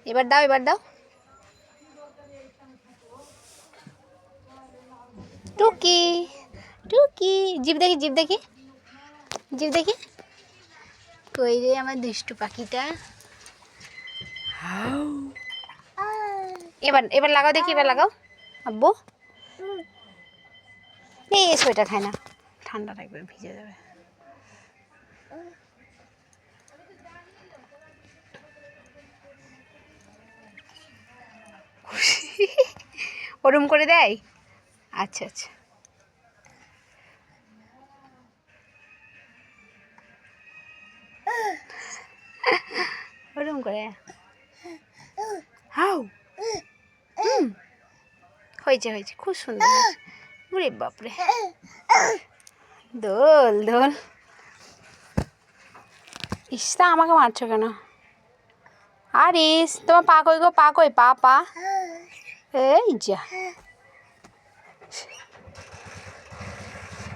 এবার দাও, এবার দাও। টুকি টুকি, জিভ দেখি, জিভ দেখি, জিভ দেখি। কই রে আমার দুষ্টু পাখিটা। এবার এবার লাগাও দেখি, এবার লাগাও আব্বু। এই সোয়েটার খায় না, ঠান্ডা লাগবে, ভিজে যাবে। ওরম করে দেয়। আচ্ছা আচ্ছা, ওরম করে। হাউ, হয়েছে হয়েছে, খুব সুন্দর হয়েছে। ওরে বাপরে, দোল দোল। ইস্তা আমাকে মারছো কেন? আরিস তোমার পা কই গো, পা কই, পা পা, এই যা।